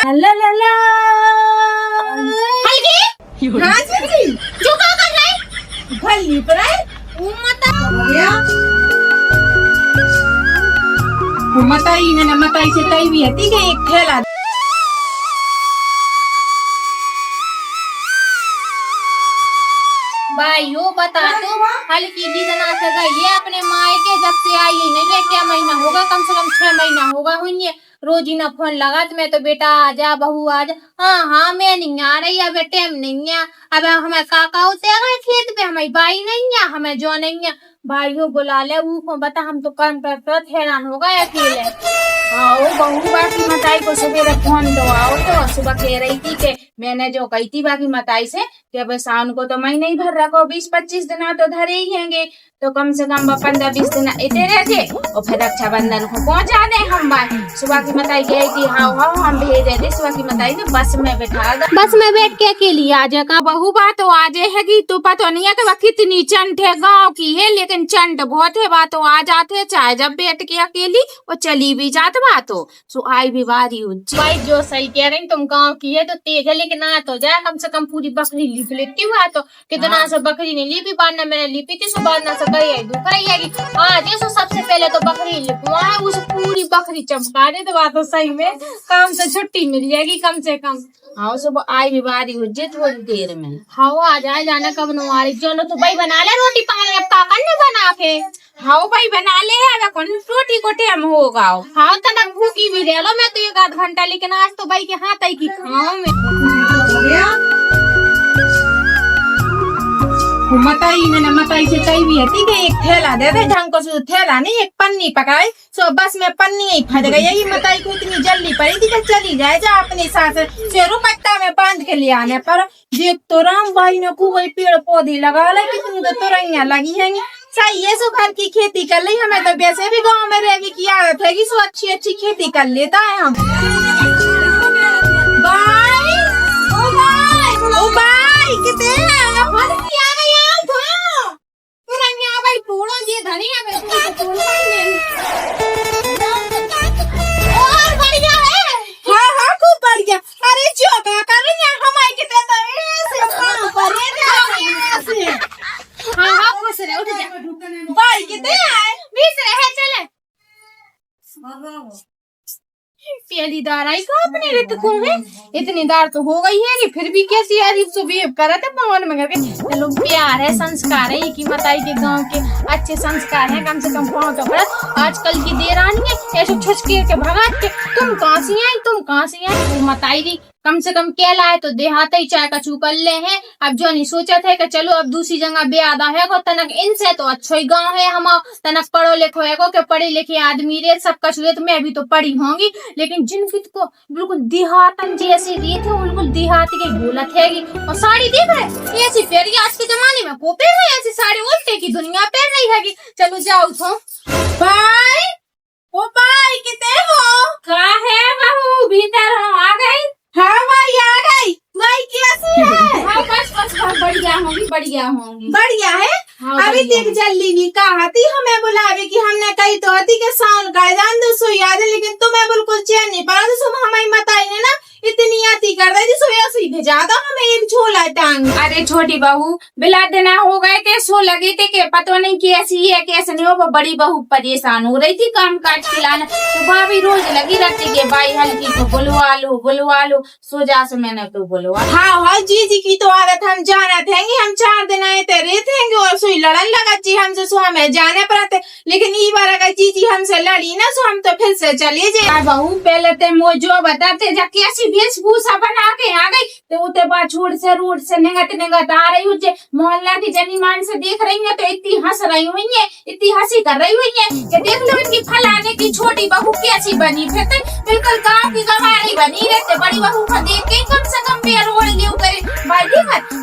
ला ला ला। हल्की हाँ जी जो क्या कर रहा है भली पर है मताई मैंने मताई से तई भी हती के एक ठेला भाई यो बता तो हल्की दी जना से गई है अपने मायके जब से आई है नहीं है क्या महीना होगा कम से कम 6 महीना होगा हुई है रोज ही ना फोन लगा तो मैं तो बेटा आ जा बहू आ जा हाँ मैं नहीं आ रही अब टाइम नहीं है अब हमें काका होते गए खेत पे हमारी बाई नहीं है हमें जो नहीं है भाइयों बुला ले वो बता हम तो काम कर हैरान हो गए अकेले आओ बहू बाकी मताई को सवेरे फोन दो आओ तो सुबह कह रही थी कि मैंने जो कही थी बाकी मताई से कि अब शाम को तो महीने ही भर रखो 20-25 दिन तो धरे ही हैंगे तो कम से कम 15-20 दिन इतने रहते और फिर रक्षाबंधन को पहुंचा दे हम बात सुबह की मताई कह रही थी हाँ हम भेज देते सुबह की मताई ने बस में बैठा बस में बैठ के अकेली आ जाएगा बहू बात तो आ जाएगी तो पता नहीं है कि वह कितनी चंट है गाँव की है लेकिन चंट बहुत है बात तो आ जाते चाहे जब बैठ के अकेली और चली भी जात बात तो सो आई भी बारी भाई जो सही कह रही तुम गाँव की है तो तेज है लेकिन आ तो जाए कम से कम पूरी बकरी लिप लेती हुआ तो कितना से बकरी ने लिपी बारना मैंने लिपी थी सो बारना से गई है दुखई है आज सो सबसे पहले तो बकरी लिपवा है उस पूरी बकरी चमका दे तो बात तो सही में काम से छुट्टी मिल जाएगी कम से कम हाँ सुबह आई भी बारी हो जाए थोड़ी देर में हाँ आ जाए जाना कब नो आ रही जो तो भाई बना ले रोटी पानी अब काका ने बना के हाँ भाई बना ले है कौन रोटी को टाइम होगा हाँ तनक भूखी भी रह लो मैं तो 1 आध घंटा लेकिन आज तो भाई के हाथ आई की खाओ में मताई मैंने मताई से तई भी हती के एक ठेला दे दे ढंग को थैला नहीं एक पन्नी पकाए सो बस में पन्नी ही फट गई यही मताई को इतनी जल्दी पड़ी थी कि चली जाए जा अपने साथ शेरू पट्टा में बांध के ले आने पर देख तो राम भाई ने कोई पेड़ पौधे लगा ले कितनी तो तुरैया लगी है सही है सो घर की खेती कर ली हमें तो वैसे भी गांव में रह की आदत है कि सो अच्छी अच्छी खेती कर लेता है हम बाय ओ बाय कितने और बढ़िया है हाँ खूब बढ़िया अरे जो क्या कर रही है हमारे कितने तो ऐसे काम पर ऐसे हाँ खुश रहे उठ जा भाई कितने आए 20 रहे चले पहली दार आई का अपने रित को है इतनी दार तो हो गई है कि फिर भी कैसी यार सुबह करा था पवन में करके चलो प्यार है संस्कार है की मताई के गांव के अच्छे संस्कार है कम से कम पाँव तो पड़ा आजकल की देरानी है ऐसे छुचके के भगात के तुम कहाँ से आई मताई दी कम से कम केला है तो देहात ही चाय का चूकल ले है अब जो नहीं सोचा था कि चलो अब दूसरी जगह ब्यादा है को तनक इनसे तो अच्छा ही गांव है हम तनक पढ़ो लिखो है को के पढ़े लिखे आदमी रे सब कछ हुए तो मैं भी तो पढ़ी होंगी लेकिन जिनकी को बिल्कुल देहातन जैसी रीत है बिल्कुल देहाती की गोलत है और साड़ी देख रहे ऐसी पहरी आज के जमाने में को पहन रहे ऐसी साड़ी उल्टे की दुनिया पहन रही है चलो जाओ तो भाई ओ भाई कितने हो क्या है बहू भीतर हो आ गई हाँ भाई आ गई भाई कैसी है हाँ बस बढ़िया होंगी बढ़िया है हाँ, अभी तक जल्दी भी कहा थी हमें बुलावे कि हमने कही तो हती के साउंड का जान दो सो याद है लेकिन तुम्हें बिल्कुल चैन नहीं पड़ा तो सुबह हमारी मताई ने ना इतनी आती कर रही सो ऐसे ही भेजा था हमें एक झोला टांग अरे छोटी बहू बिला देना हो गए थे सो लगे थे कि पता नहीं कैसी है कैसे नहीं हो वो बड़ी बहू परेशान हो रही थी काम काज खिलाना सुबह भी रोज लगी रहती के भाई हल्की को बुलवा लो सो जा से मैंने तो बुलवा हाँ जी की तो आदत हम जाना थे हम 4 दिन आए थे रहते और सुई लड़न लगा जी हमसे सो हमें जाने पड़ते लेकिन ये बार अगर जी हमसे लड़ी ना सो हम तो फिर से चले जाए बहू पहले ते जो बताते जा कैसी वेशभूषा बना के आ गई तो उते बाद छोड़ से रोड से निगत आ रही हुई मोहल्ला की जनी मान से देख रही है तो इतनी हंस रही हुई है इतनी हंसी कर रही हुई है कि देख लो इनकी फलाने की छोटी बहू कैसी बनी फिर बिल्कुल गाँव की गवारी बनी रहते बड़ी बहू को देख के कम से कम पैर ओढ़ लियो करे भाई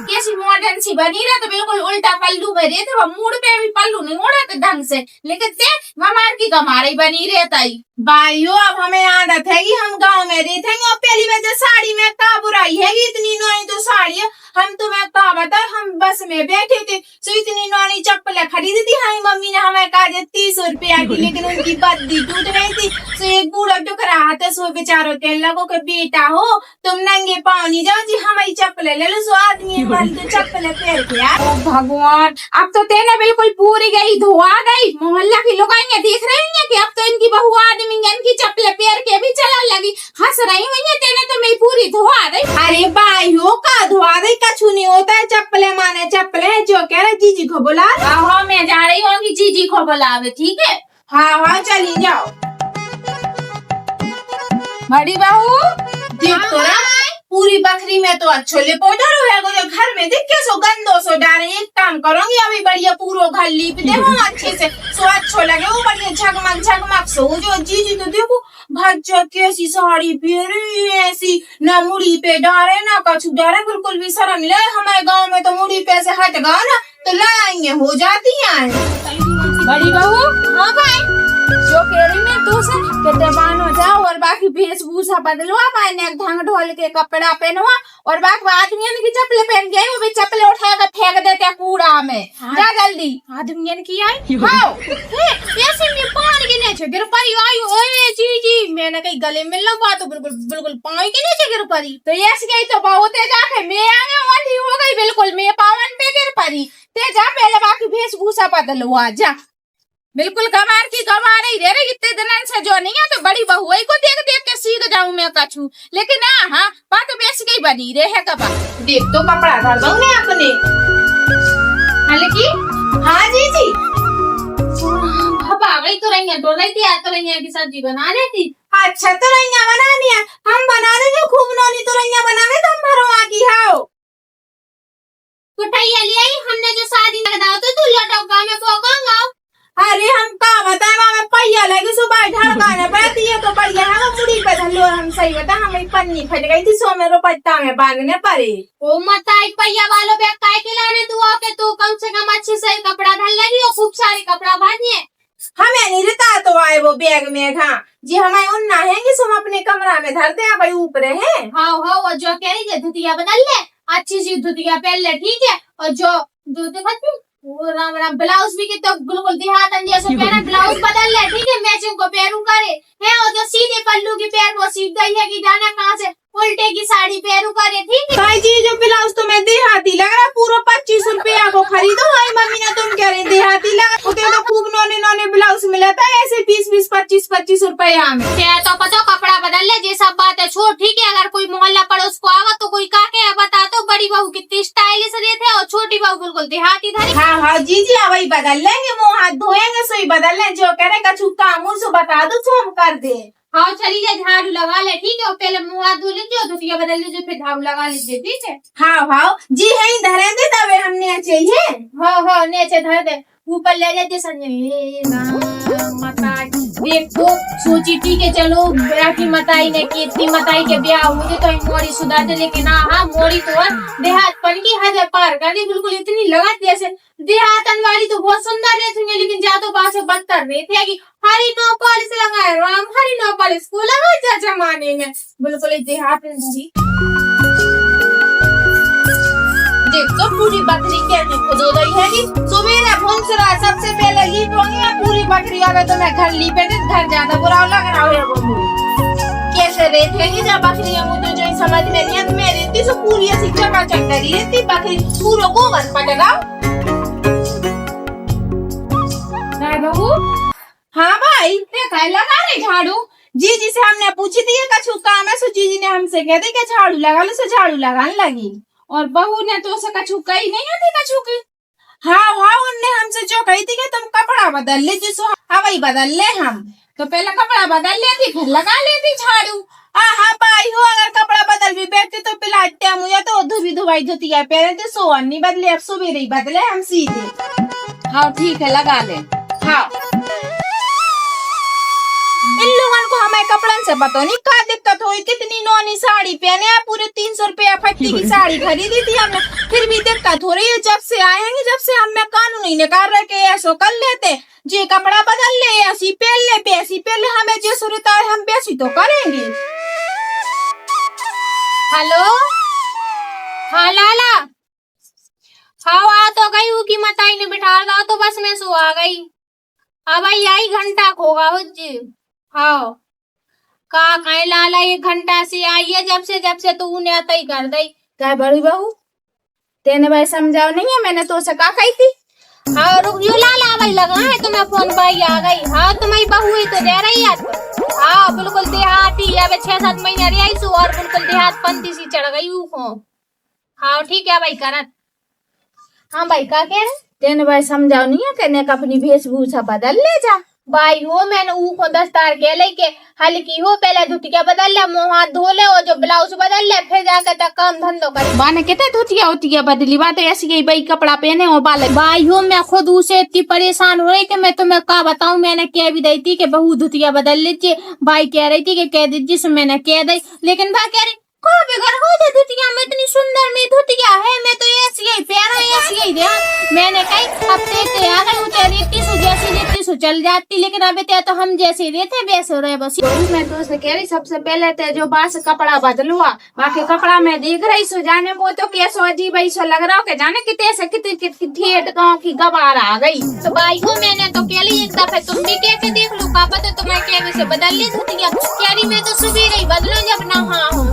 कैसी मॉडर्न सी बनी रहे तो बिल्कुल उल्टा पल्लू में रहते वो मूड पे भी पल्लू नहीं ओढ़े ढंग से लेकिन ते गमार की गमारी बनी रहता ही भाइयों अब हमें आदत है कि हम गांव में रहते हैं और पहली वजह साड़ी में का बुराई है कि इतनी नई तो साड़ी है हम तुम्हें कहा बता, हम बस में बैठे थे सो इतनी नौनी चप्पल खरीदी थी हमारी मम्मी ने, हमें कहा 30 रुपया की, लेकिन उनकी बद्दी टूट गई थी। सो एक बूढ़ा टुकड़ा हाथ सो बेचारो के लगो के बेटा हो तुम नंगे पाँव नहीं जाओ जी, हमारी चप्पल ले लो। सो आदमी तो चप्पल पैर के यार। भगवान, अब तो तेने बिल्कुल पूरी गई धोआ गई। मोहल्ला की लुगाइयां देख रही हैं कि अब तो इनकी बहू आदमी इनकी चप्पल पैर के भी चला लगी, हंस रही हुई है। तेने तो मेरी पूरी धोआ गई। अरे भाई हो का धोआ गई, कछु नहीं होता है, चप्पलें माने चप्पलें है। जो कह रहे जीजी को बुला। हाँ, मैं जा रही हूँ कि जीजी को बुलावे, ठीक है? हाँ चली जाओ। बड़ी बहू देख तो रहा पूरी बकरी में तो अच्छो ले पौधा रहेगा, जो घर में देख के सो गंदो सो डारे। एक काम करूंगी अभी बढ़िया पूरा घर लीप दे हम अच्छे से, सो अच्छो लगे वो बढ़िया झगमग झगमग सो। जो जीजी तो देखो भज्जा कैसी साड़ी पहरी, ऐसी ना मुड़ी पे डारे ना कछु डारे, बिल्कुल भी शर्म ले। हमारे गाँव में तो मुड़ी पे से हट गया ना तो लड़ाइयाँ हो जाती हैं। बड़ी बहू, हाँ भाई, जो कह रही मैं तू से जवान हो जाओ और बाकी वेशभूषा बदलवा, मैंने ढंग ढोल के कपड़ा पहनवा और बाकी आदमियन की चप्पल पहन के वो भी चप्पल उठा कर फेंक देते कूड़ा में। जा जल्दी। आदमियन की आई हाँ, ऐसे में पानी के नीचे गिर पड़ी। आई ओए जी, मैंने कहीं गले में लगा तो बिल्कुल पानी के नीचे गिर पड़ी। तो ऐसे गई तो बहुत जाके मैं आगे वाली हो गई, बिल्कुल मैं पावन पे गिर पड़ी। ते जा पहले बाकी वेशभूषा बदलवा जा। बिल्कुल गवार की गवार ही रह रही, इतने दिन से जो नहीं है तो बड़ी बहू को देख देख के सीख जाऊं मैं कछू, लेकिन हाँ बात बेस गई बनी रहे कबा। देख तो कपड़ा धर दो ने अपने। हालांकि हाँ जीजी आ गई तो रही है, डोल रही थी यार, तो रही है की सब्जी बना रही थी। अच्छा तो रैया बनानी है, हम बना रहे जो खूब नौनी तो रैया बनावे तुम भरवा की हाओ। कुटाइया ले आई हमने जो शादी में दाव तो तू लटका में पोकांगा। अरे हम का बताए हमें पहिया लगे सुबह ढड़काने पड़ती है तो बढ़िया है वो मुड़ी पे धलो। हम सही बता हमें पन्नी फट गई थी सो में रुपट्टा में बांधने पड़े। ओ मताई पहिया वालों बैग काय के लाने तू आके, तू कम से कम अच्छे से कपड़ा धर लगी और खूब सारे कपड़ा बांधिए। हमें नहीं रहता तो आए वो बैग में। हाँ जी हमारे उन्ना है कि हम अपने कमरा में धरते हैं भाई ऊपर है। हाँ वो जो कह रही है धुतिया बदल ले, अच्छी सी धुतिया पहन ले, ठीक है? और जो धुती वो राम ब्लाउज भी तो बिल्कुल देहात जैसे पहना, ब्लाउज बदल ले, ठीक है? मैचिंग को पैरू करे है। और जो सीधे पल्लू की पैर वो सीख गई है कि जाना कहाँ से उल्टे की साड़ी पैरू करे, ठीक है? भाई जी जो ब्लाउज तो मैं देहाती लग रहा पूरा 25 रुपया को खरीदो। भाई मम्मी ने तुम कह रहे देहाती लगा उतने तो खूब नौने नौने ब्लाउज मिलता है ऐसे 20 25 रुपया में। क्या तो पता कपड़ा बदल ले, ये सब बात है छोड़, ठीक है? अगर कोई मोहल्ला पड़ोस को आवा तो कोई काके बता तो बड़ी बहू कितनी स्टाइलिश रहते और छोटी बहू बिल्कुल देहाती धरी। हाँ जीजी वही बदल लेंगे, मुँह हाथ धोएंगे सोई बदल ले। जो कह रहे कछु काम सो बता दो तो हम कर दे। हाँ चली जाए, झाड़ू लगा ले, ठीक है? और पहले मुँह हाथ धो लीजिए, धुतिया बदल लीजिए, फिर झाड़ू लगा लीजिए, ठीक है? हाँ जी है ही धरे दे तबे हमने चाहिए। हाँ नीचे धर दे, ऊपर ले जाते संजय देख तो सोची, ठीक है चलो की मताई ने की इतनी मताई के ब्याह मुझे तो मोड़ी सुधार दे, लेकिन हाँ मोड़ी तो देहात पन की हद पार कर दी, बिल्कुल इतनी लगा जैसे देहातन वाली तो बहुत सुंदर रहती है, लेकिन जा तो बात से बदतर रहती है कि हरी नौ पॉलिश लगाए राम, हरी नौ पॉलिश को लगा चाचा माने में बिल्कुल देहात नहीं। देख तो पूरी बकरी कैसे खुदो गई है कि सुबह भुंसरा सबसे पहले ही बोंगे पूरी बकरी आवे तो मैं घर ली पे घर ज्यादा बुरा लग रहा है। वो कैसे रहते हैं जब बकरियां मुझे जो समझ में नहीं है। मैं रहती सो पूरी ऐसी चका चक्करी रहती बकरी पूरा गोबर पटेगा। बहू हाँ भाई देखा लगा रहे झाड़ू। जी से हमने पूछी थी कछु काम है सो जीजी ने हमसे कह दी कि झाड़ू लगा लो, सो झाड़ू लगाने लगी। और बहू ने तो उसे कछु कही नहीं आती कछु की। हाँ उनने हमसे जो कही थी कि तुम कपड़ा बदल ले, जिसो हवाई बदल ले। हम तो पहले कपड़ा बदल लेती फिर लगा लेती झाड़ू। हाँ भाई हो अगर कपड़ा बदल भी बैठते तो पिलाते मुझे तो धुबी धुबाई धुतिया पहने थे सो नहीं बदले, अब सुबह ही बदले हम सीधे। हाँ ठीक है लगा ले। हाँ इन लोगों को हमें कपड़न से पता नहीं क्या दिक्कत हुई, कितनी नौनी साड़ी पहने पूरे 300 रुपया फट्टी की साड़ी खरीदी थी हमने, फिर भी दिक्कत हो रही है। जब से आएंगे जब से हमें कानून ही निकाल रहे के ऐसा कर लेते जी कपड़ा बदल ले, ऐसी पहन ले बेसी पहन ले, हमें जो सुरता है हम बेसी तो करेंगे। हेलो हाँ लाला, हाँ आ तो गई हूँ की मताई ने बिठा रहा तो बस मैं सो आ गई। अब आई घंटा खोगा हो जी। हाँ का कहे लाला 1 घंटा से आई है, जब से तो उन्हें आता ही कर दई। क्या बड़ी बहू तेने भाई समझाओ नहीं है, मैंने तो उसे कहा कही थी। हाँ रुक जो लाला भाई लगा है तुम्हें फोन पर आ गई। हाँ तुम्हारी बहू ही तो दे रही है। हाँ बिल्कुल देहाती, अब 6-7 महीने रही सु और बिल्कुल देहात पंथी सी चढ़ गई हूँ। हाँ ठीक है भाई करत। हाँ भाई का कह रहे तेने भाई समझाओ नहीं है, कहने का अपनी वेशभूषा बदल ले जा। भाई हो मैंने ऊ को दस्तार के लेके हल्की हो, पहले धुतिया बदल ले, मुंह हाथ धो ले और जो ब्लाउज बदल ले, फिर जाकर तक काम धंधो करे। बाने कहते धुतिया उतिया बदली बात ऐसी गई भाई कपड़ा पहने और बाल। भाई हो मैं खुद उसे इतनी परेशान हो रही कि मैं तुम्हें क्या बताऊं। मैंने कह भी दी थी कि बहू धुतिया बदल लीजिए, भाई कह रही थी कि कह दीजिए, सो मैंने कह दी, लेकिन भाई कह रही को बेगर हो जा धुतिया में, इतनी सुंदर में धुतिया है, मैं तो ऐसी ही प्यारा ऐसी ही दे। मैंने कही अब ते आ गई उते रीति सु जैसी रीति सु चल जाती, लेकिन अब ते तो हम जैसे रहते वैसे रहे बस। मैं तो उसे कह रही सबसे पहले ते जो बास कपड़ा बदलुआ, बाकी कपड़ा मैं देख रही सो जाने वो तो कैसो अजीब ऐसा लग रहा हो कि जाने कितने से कितनी ठेठ गाँव की गवार आ गई। तो भाई हो मैंने तो कह ली एक दफे तुम भी कह के देख लो, पापा तो तुम्हारे कहने से बदल ली धुतिया। कह रही मैं तो सुबह ही बदलो जब नहा हूँ।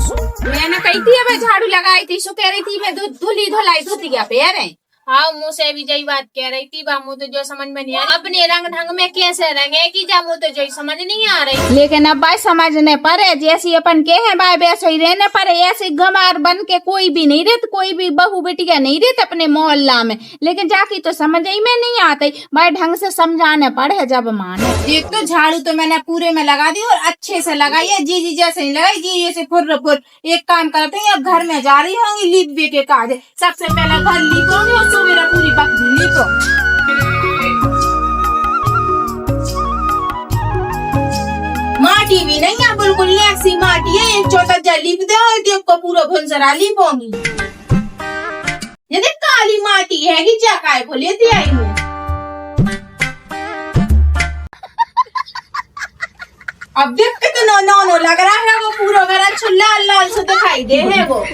मैंने कही थी अब झाड़ू लगाई थी, सो कह रही थी मैं धुली धुलाई धुतिया पे है। हाँ मुझसे भी यही बात कह रही थी, बामू तो जो समझ में नहीं आ रही अपने रंग ढंग में कैसे रंगे की जामू तो जो समझ नहीं आ रही। लेकिन अब भाई समझने पड़े, जैसी अपन के हैं भाई वैसे ही रहने पड़े। ऐसे गंवार बन के कोई भी नहीं रहते, कोई भी बहू बेटिया नहीं रहते अपने मोहल्ला में, लेकिन जाकी तो समझ ही में नहीं आती भाई, ढंग से समझाने पड़े जब माने। एक तो झाड़ू तो मैंने पूरे में लगा दी और अच्छे से लगाई है, जी जी जैसे नहीं लगाई, जी जैसे फुर। एक काम करते हैं, अब घर में जा रही होंगी लीप बे के काज, सबसे पहले घर लीपोंगी और सवेरे पूरी बकरी लीपो। माटी भी नहीं है, बिल्कुल ऐसी माटी है, एक छोटा जा लीप दे और देव को पूरा भुनसरा लीपोंगी। यदि काली माटी है कि क्या काय को लेती आई हूँ। अब देख के तो नो लग रहा है, वो पूरा घर अच्छा लाल लाल से दिखाई दे है वो।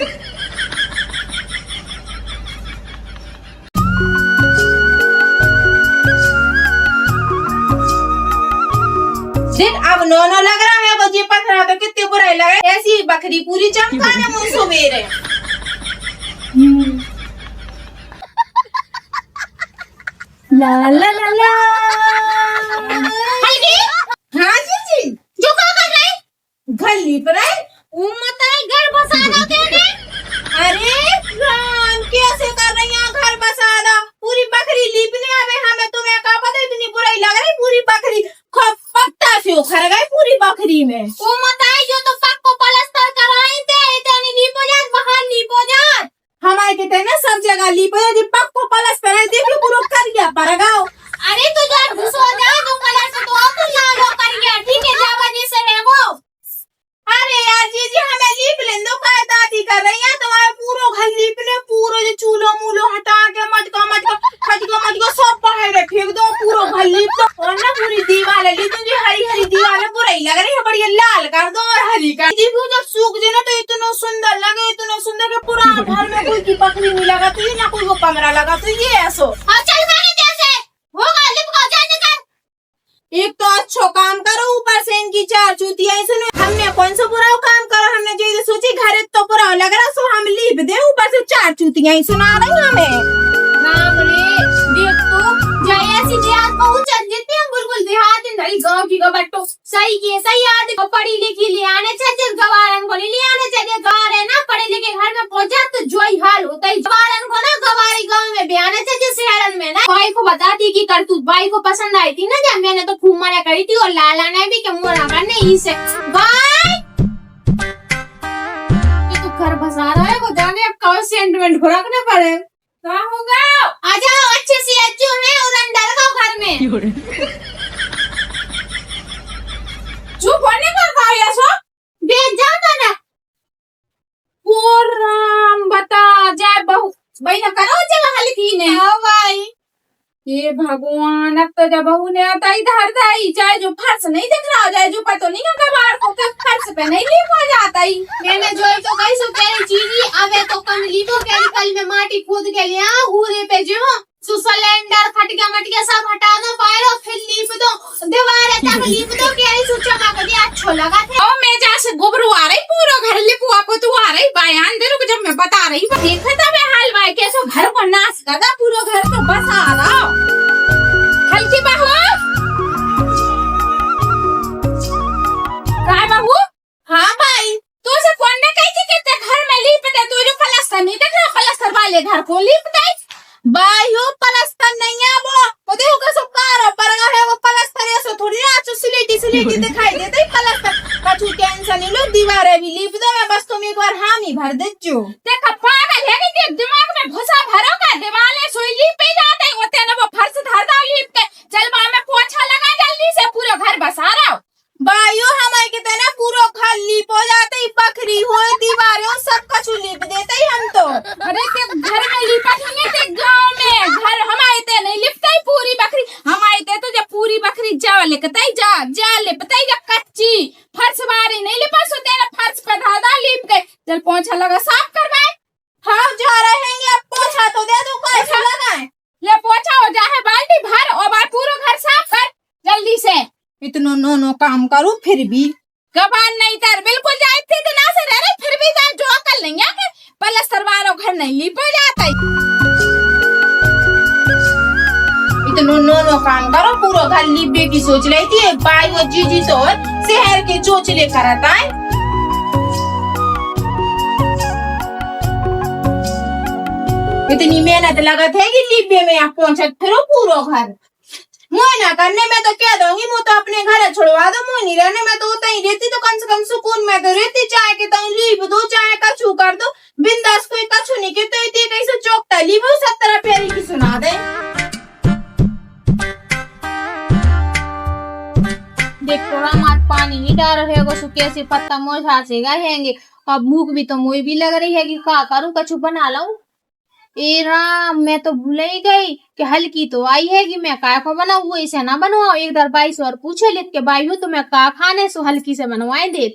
देख अब नो लग रहा है, वो ये पथरा तो कितने बुराई लगे, ऐसी बकरी पूरी चमकाने मुंह सवेरे। ला ला ला ला हाँ जी जो क्या कर रही घर लीप रहे। घर बसाना कहने। अरे राम कैसे कर रही हैं घर बसाना, पूरी बकरी लीपने आवे हमें, तुम्हें क्या पता इतनी बुराई लग रही, पूरी बकरी खूब पत्ता से उखड़ गई पूरी बकरी में। जो तो पक्को पलस्तर कराए थे इतनी लीपो जात बाहर लीपो जात। हमारे कहते ना सब जगह लीपो जी पक्को पलस्तर है, देखो पूरा करिया पर गाओ। अरे तू जब घुसो जा तो पलस्तर तो आप लालो कर गया, ठीक है जा वजह से रहो। अरे यार जी हमें लीप लें दो, काय दादी कर रही है तुम्हारे पूरा घर लीपने, पूरा जो चूल्हो मूलो हटा के मटका सब बाहर फेंक दो, पूरा घर लीप दो और ना पूरी दीवारें लीप दो, जो हरी दीवारें बुराई लग रही है, बढ़िया लाल कर दो और हरी कर जी। जब सूख जाए ना तो इतना सुंदर लगे, इतना सुंदर के पूरा घर में कोई की बकरी नहीं लगा तो ये ना कोई वो कमरा लगा तो ये ऐसो। चल मैंने जैसे होगा लिप का जाने का। एक तो अच्छो काम करो, ऊपर से इनकी 4 चूतियां सुनो, हमने कौन सा बुरा काम करो, हमने जो सोची घर तो बुरा लग रहा सो हम लीप दे, ऊपर से 4 चूतियां ही सुना रही हमें। राम रे देख तो जैसी देहात बहुत चल देते हैं, बिल्कुल देहात नहीं गांव की गबट्टो सही की सही आदमी को पढ़ी लिखी ले आने चाहिए, गवारन को नहीं ले आने चाहिए। गवार है ना पढ़े लिखे घर में पहुंचा तो जो ही हाल होता है, गवारन को ना गवारी गांव में भी आना चाहिए, शहरन में ना। भाई को बताती की करतूत भाई को पसंद आई थी ना, जब मैंने तो खूब मना करी थी और लाला ने भी कि मोरा करने ही से भाई तू घर बसा रहा है, वो जाने अब कौन सेंटिमेंट को रखने पड़े। क्या होगा आ जाओ अच्छे से अच्छे है और अंदर आओ घर में। चुप होने कर का ऐसा बेच जाना ना। ओ राम बता जाए बहू भाई ना करो जगह हल्की ने। हाँ भाई ये भगवान, अब तो जब बहू ने आता इधर दाई चाहे जो फर्श नहीं दिख रहा हो जाए, जो पता नहीं है कबाड़ को फर्श पे नहीं लीप हो जाता ही। मैंने जो तो कही सो तेरी चीज ही अबे तो अपन लीपो केमिकल में माटी खोद के लिया हुरे पे जो सिलेंडर खटिया मटिया सब हटा दो बाहर और फिर लीप दो दीवार तक लीप दो के ऐसे चमक दिया अच्छा लगा थे। ओ मैं जैसे गोबरू आ रही पूरा घर लिपू आपको तू आ रही बयान दे रुक जब मैं बता रही देखा था मैं हाल भाई कैसे घर को नाश कर दा पूरा घर तो बस आ रहा हल्की बहू काय बहू हाँ भाई तू से कौन ने कही थी कि ते घर में लीप दे तू जो पलस्तर नहीं देख रहा पलस्तर वाले घर को लीप दे भाई वो पलस्तर नहीं है वो देखो कैसे कार पर है वो पलस्तर ऐसे थोड़ी ना तो सिलेटी दिखाई देती पलस्तर कछु टेंशन नहीं लो दीवारें भी लीप दो मैं बस तुम एक बार हामी भर दे जो देखा पागल है कि दिमाग में भूसा भरो का दीवारें सोई लीप ही जाते हैं होते ना वो फर्श धर दो लीप के चल बा मैं पोछा लगा जल्दी से पूरा घर बसा रहा हूँ भाइयों हमारे कितने ना पूरा घर लीप हो जाते ही बकरी हो दीवारें सब कछु लीप देते ही हम तो अरे ते घर में लिपा नहीं ते गांव में घर हमारे ते नहीं लिपता ही पूरी बकरी हमारे ते तो जब पूरी बकरी जा लिपता ही जा लिपता ही जब कच्ची फर्श बारी नहीं लिपा सोते ना फर्श पे धादा लीप गए चल पोछा लगा साफ करवाए हाँ जा रहे हैं अब पोछा तो दे दो पोछा लगाए ले पोछा हो जाए बाल्टी भर और बार पूरा घर साफ कर जल्दी से इतना नो काम करूं फिर भी गबान नहीं तर बिल्कुल जाते इतना से रह रहे फिर भी जो अकल नहीं है पलस्तर वालों घर नहीं लीप हो जाता इतना नो काम करो पूरा घर लीपे की सोच रही थी बाई वो जीजी तो शहर के चोचले कराता है इतनी मेहनत लगत है कि लीपे में आप पहुंचत फिर पूरा घर मुझे ना करने में तो क्या दूंगी मुझे तो अपने घर छुड़वा दो मुझे नहीं रहने में तो ही रहती तो कम से कम सुकून में तो रहती चाहे के तुम लीप दो चाहे कछु कर दो बिंदास कोई कछु नहीं के तो इतनी कैसे चौकता लीप 70 प्यारी की सुना दे देख थोड़ा मात पानी नहीं डाल रहे हो सुखे से पत्ता मोझा से गाएंगे अब भूख भी तो मुझे भी लग रही है कि क्या करूं कछु बना लाऊं ए राम मैं तो भूल ही गई कि हल्की तो आई है कि मैं काय को बनाऊं वो इसे ना बनवाओ एक बार भाई से और पूछे लिख के भाई हो तो मैं का खाने सो हल्की से बनवाए दे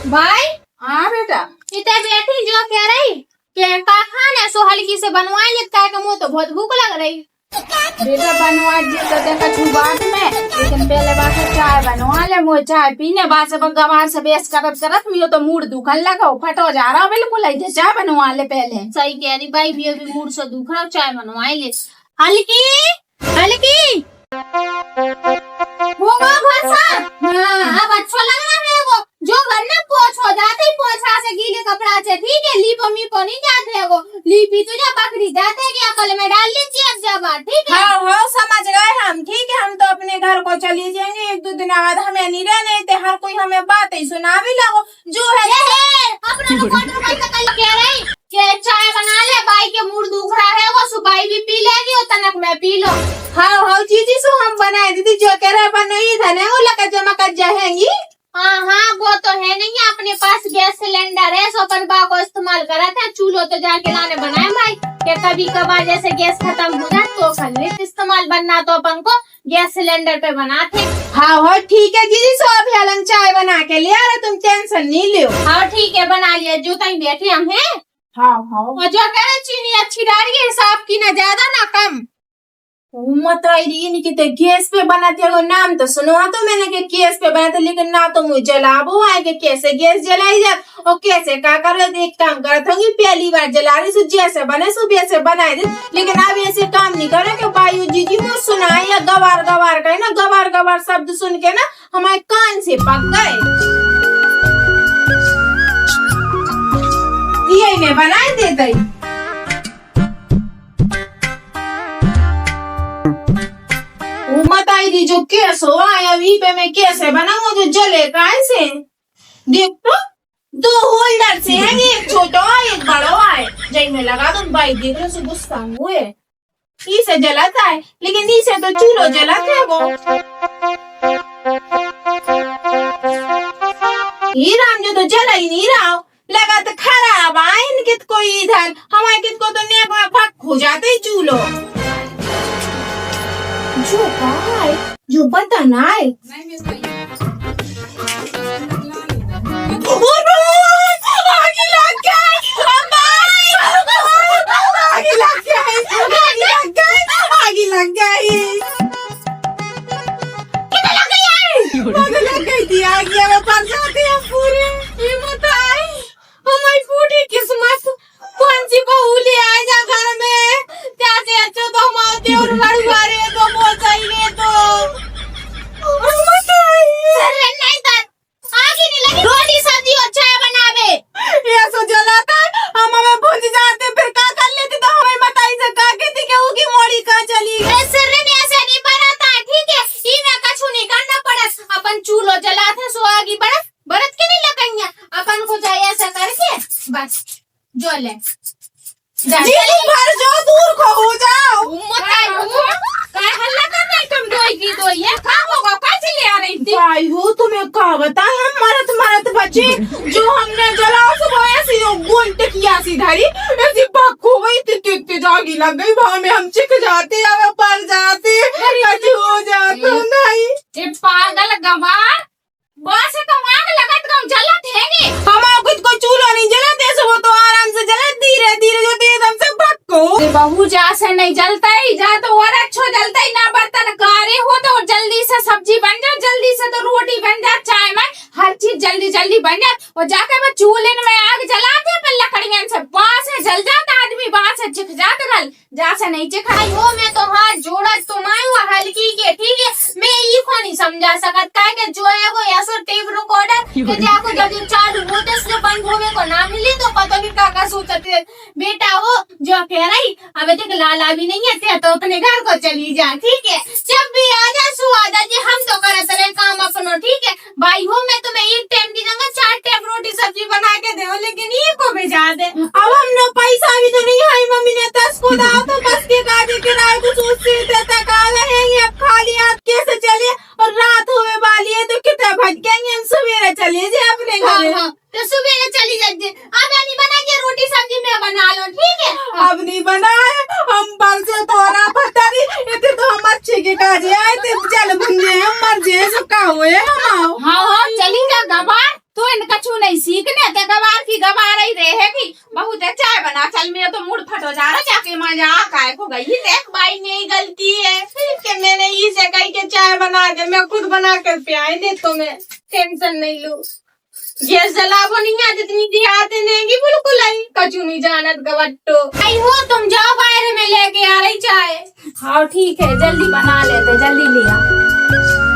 भाई हाँ बेटा इतने बैठी जो कह रही कि का खाने सो हल्की से बनवाए लिख का मुझे तो बहुत भूख लग रही बेटा बनवा दे तो देखा छू बाद में लेकिन पहले बात चाय बनवा ले मुझे चाय पीने बाद से गवार से बेस करत मियो तो मूड दुखन लगा फटो जा रहा बिल्कुल ऐसे चाय बनवा ले पहले सही कह रही भाई भी अभी मूड से दुख रहा चाय बनवाए ले हल्की हल्की वो भरसा अब अच्छा लग रहा है वो जो घर में पोछ हो जाते ही पोछा से गीले कपड़ा से ठीक है लीपो मीपो नहीं जाते वो लीपी तुझे बकरी जाते कि अकल में डाल लीजिए अब जब ठीक है हाँ समझ गए हम ठीक है हम तो अपने घर को चली जाएंगे 1-2 दिन बाद हमें नहीं रहने थे हर कोई हमें बात ही सुना भी लगो जो है अपना कल कह रही कि चाय बना ले भाई के मूड दुख रहा है वो सुबाई भी पी लेगी और तनक में पी लो हाँ चीजी सो हम बनाए दीदी जो कह रहे बनाई धने वो लगा जमा कर जाएंगी हाँ वो तो है नहीं अपने पास गैस सिलेंडर है सो अपन बा को इस्तेमाल करा था चूल्हो तो जाके लाने बनाए भाई कि कभी कभार जैसे गैस खत्म हो जाए तो खरीद इस्तेमाल बनना तो अपन को गैस सिलेंडर पे बनाते हाँ ठीक है दीदी सो अभी अलग चाय बना के ले आ रहे तुम टेंशन नहीं लो हाँ ठीक है बना लिया जो कहीं बैठे हम हैं हाँ और जो कह रहे चीनी अच्छी डाल है हिसाब की ना ज्यादा ना कम मत आई कि गैस पे बनाते हो नाम तो सुना तो मैंने कि गैस पे बनाते लेकिन ना तो मुझे जलाबो है कि कैसे गैस जलाई जाए और कैसे क्या करो एक काम करता हूँ पहली बार जला रही सो जैसे बने सो वैसे बनाए दे लेकिन अब ऐसे काम नहीं करे कि बायू जी मुझे सुनाए या गवार गवार का है ना गवार गवार शब्द सुन के ना हमारे कान से पक गए ये मैं बनाए देते बताई जो कैसे हो आया अभी पे मैं कैसे बनाऊंगा जो जले कैसे देख तो 2 होल्डर से है एक छोटा एक बड़ा है जय में लगा दूं भाई देख रहे हो गुस्सा हुए इसे जलाता है लेकिन इसे तो चूल्हो जलाते है वो ये राम जो तो जला ही नहीं रहा लगा तो खराब है इनके कोई इधर हमारे कित को तो नेक में फक हो जाते ही चूल्हो जो कहा है जो पता ना है आगे लग गया जो ले जीजू घर जो दूर खो हो जाओ। काय हल्ला कर रही तुम दोई की दोई ये का होगा कैसे ले आ रही थी भाई हो तुम्हें क्या बताएं, हम मरत मरत बचे जो हमने जलाओ सुबह ऐसी गोल टिकिया सी धरी ऐसी भक हो गई, इतनी जागी लग गई वहां में हम चिक जाते या पर जाते कहीं हो जाते नहीं। ये पागल गवार बस तो आग लगत कम जलत हैगे हमारा खुद को चूल्हा नहीं जलाते सो वो तो आराम से जला, धीरे धीरे जो एकदम से भक्को। बहू जा से नहीं जलता ही जा तो और अच्छो जलता ही ना, बर्तन कारे हो तो जल्दी से सब्जी बन जा, जल्दी से तो रोटी बन जा, चाय में हर चीज जल्दी जल्दी बन जा। और जाकर वो चूल्हे में आग जलाते पर लकड़ियां से वहां से जल जाता आदमी, वहां से चिख जाता गल जा से नहीं चिखाई हो। मैं तो हाथ जोड़ा तुम आई हुआ हल्की के ठीक है, मैं ई को नहीं समझा सकत का के जो है वो ऐसा टेप रिकॉर्डर के जाको जब चालू होते से बंद होवे को ना मिली तो पता नहीं का सोचते बेटा हो जो कह रही अब देख लाला भी नहीं है तो अपने घर को चली जा ठीक है, जब भी आ जा सु आ जा जी हम तो करत रहे काम अपनो ठीक है। भाई हो मैं तुम्हें एक टाइम की जगह 4 टाइम रोटी सब्जी बना के दे लेकिन ये को भेजा दे। अब हमने पैसा भी तो नहीं है, मम्मी ने 10 को दाओ तो बस के काजे किराए को सोचते देता कहा रहेंगे अब खाली हाथ कैसे चले और रात होवे वाली है तो कितना भटकेंगे, हम सवेरे चले जाए अपने घर। हाँ, तो सुबह चली जाते अब नहीं बना के रोटी सब्जी में बना लो ठीक है। अब नहीं बनाए हम पर से तोरा पता नहीं इतने तो हम अच्छे के काजे आए थे चल बंदे हम मर जाए सब का हुए हम। हाँ हाँ चली जा गवार तो इनका छू नहीं सीखने ते गवार की गवार ही रहेगी। बहुत है चाय बना चल, मेरा तो मूड फट हो जा रहा जाके मजा काय को गई देख भाई नहीं गलती है कि मैंने इसे कही के चाय बना के मैं खुद बना कर पियाए दे तो मैं टेंशन नहीं लू। गैस जलाबो नहीं है जितनी दिहाते नहीं बिल्कुल आई कचू नहीं जानत गवट्टो आई हो तुम जाओ बाहर में लेके आ रही चाय। हाँ ठीक है जल्दी बना लेते जल्दी लिया।